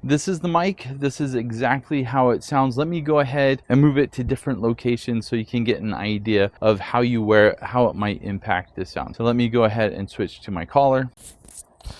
this is the mic. This is exactly how it sounds. Let me go ahead and move it to different locations so you can get an idea of how you wear it, how it might impact the sound. So let me go ahead and switch to my collar.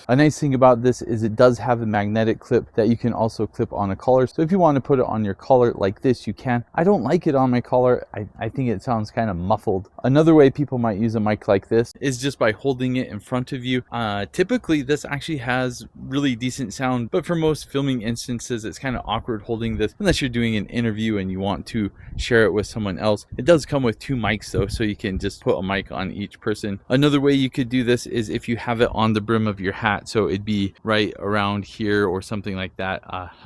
A nice thing about this is it does have a magnetic clip that you can also clip on a collar. So if you want to put it on your collar like this, you can. I don't like it on my collar. I think it sounds kind of muffled. Another way people might use a mic like this is just by holding it in front of you. Typically, this actually has really decent sound, but for most filming instances, it's kind of awkward holding this unless you're doing an interview and you want to share it with someone else. It does come with 2 mics though, so you can just put a mic on each person. Another way you could do this is if you have it on the brim of your hat, so it'd be right around here or something like that.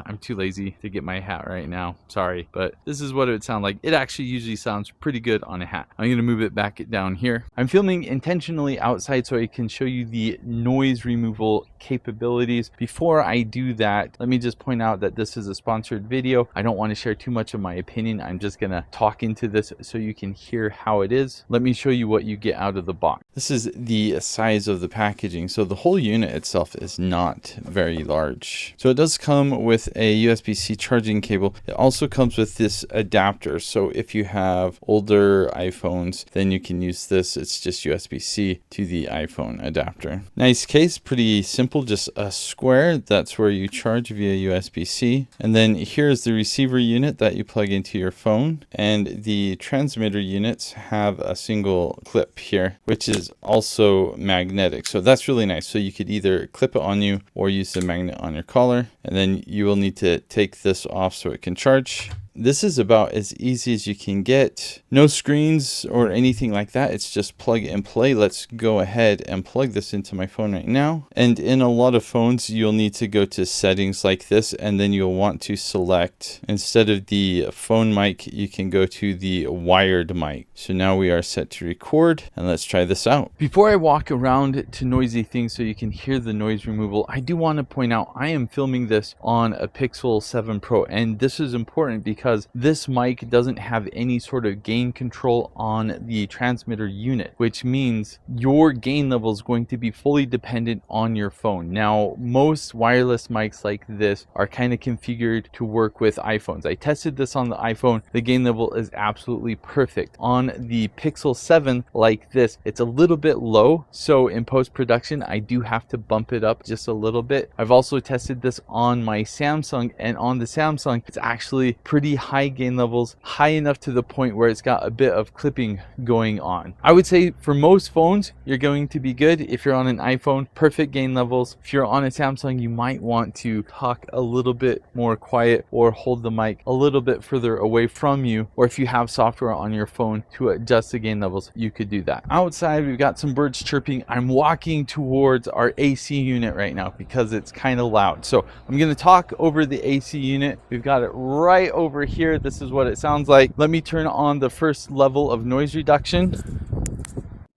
I'm too lazy to get my hat right now, sorry, but this is what it would sound like. It actually usually sounds pretty good on a hat. I'm going to move it back down here. I'm filming intentionally outside so I can show you the noise removal capabilities. Before I do that, let me just point out that this is a sponsored video. I don't want to share too much of my opinion. I'm just gonna talk into this so you can hear how it is. Let me show you what you get out of the box. This is the size of the packaging. So the whole unit itself is not very large. So it does come with a USB-C charging cable. It also comes with this adapter. So if you have older iPhones, then you can use this. It's just USB-C to the iPhone adapter. Nice case, pretty simple, just a square. That's where you charge via USB-C. And then here's the receiver unit that you plug into your phone. And the transmitter units have a single clip here, which is also magnetic. So that's really nice. So you could either clip it on you or use the magnet on your collar. And then you will need to take this off so it can charge. This is about as easy as you can get. No screens or anything like that. It's just plug and play. Let's go ahead and plug this into my phone right now. And in a lot of phones, you'll need to go to settings like this, and then you'll want to select, instead of the phone mic, you can go to the wired mic. So now we are set to record, and let's try this out. Before I walk around to noisy things so you can hear the noise removal, I do want to point out I am filming this on a Pixel 7 Pro, and this is important because this mic doesn't have any sort of gain control on the transmitter unit, which means your gain level is going to be fully dependent on your phone. Now, most wireless mics like this are kind of configured to work with iPhones. I tested this on the iPhone. The gain level is absolutely perfect. On the Pixel 7 like this, it's a little bit low, so in post-production I do have to bump it up just a little bit. I've also tested this on my Samsung, and on the Samsung it's actually pretty high gain levels, high enough to the point where it's got a bit of clipping going on. I would say for most phones you're going to be good. If you're on an iPhone, perfect gain levels. If you're on a Samsung, you might want to talk a little bit more quiet or hold the mic a little bit further away from you, or if you have software on your phone to adjust the gain levels, you could do that. Outside we've got some birds chirping. I'm walking towards our AC unit right now because it's kind of loud, so I'm going to talk over the AC unit. We've got it right over here. This is what it sounds like. Let me turn on the first level of noise reduction.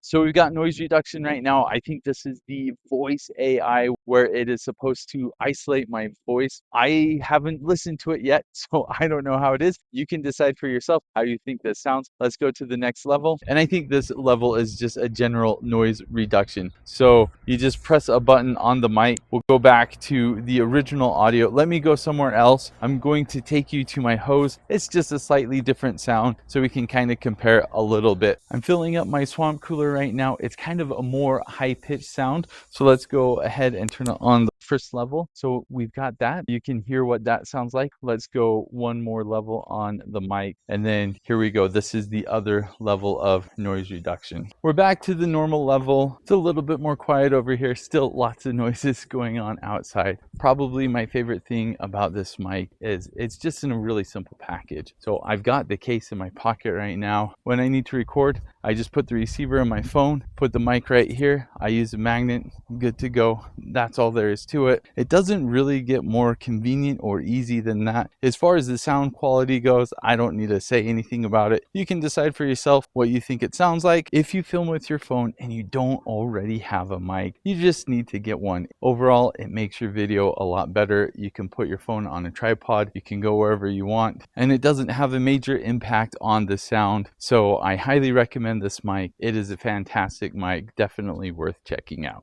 So we've got noise reduction right now. I think this is the voice AI where it is supposed to isolate my voice. I haven't listened to it yet, so I don't know how it is. You can decide for yourself how you think this sounds. Let's go to the next level. And I think this level is just a general noise reduction. So you just press a button on the mic. We'll go back to the original audio. Let me go somewhere else. I'm going to take you to my hose. It's just a slightly different sound, so we can kind of compare a little bit. I'm filling up my swamp cooler right now. It's kind of a more high-pitched sound, so let's go ahead and turn it on the first level. So we've got that. You can hear what that sounds like. Let's go one more level on the mic, and then here we go. This is the other level of noise reduction. We're back to the normal level. It's a little bit more quiet over here. Still lots of noises going on outside. Probably my favorite thing about this mic is it's just in a really simple package. So I've got the case in my pocket right now. When I need to record, I just put the receiver in my phone, put the mic right here. I use a magnet, good to go. That's all there is to it. It doesn't really get more convenient or easy than that. As far as the sound quality goes, I don't need to say anything about it. You can decide for yourself what you think it sounds like. If you film with your phone and you don't already have a mic, you just need to get one. Overall, it makes your video a lot better. You can put your phone on a tripod, you can go wherever you want, and it doesn't have a major impact on the sound. So I highly recommend this mic. It is a fantastic mic, definitely worth checking out.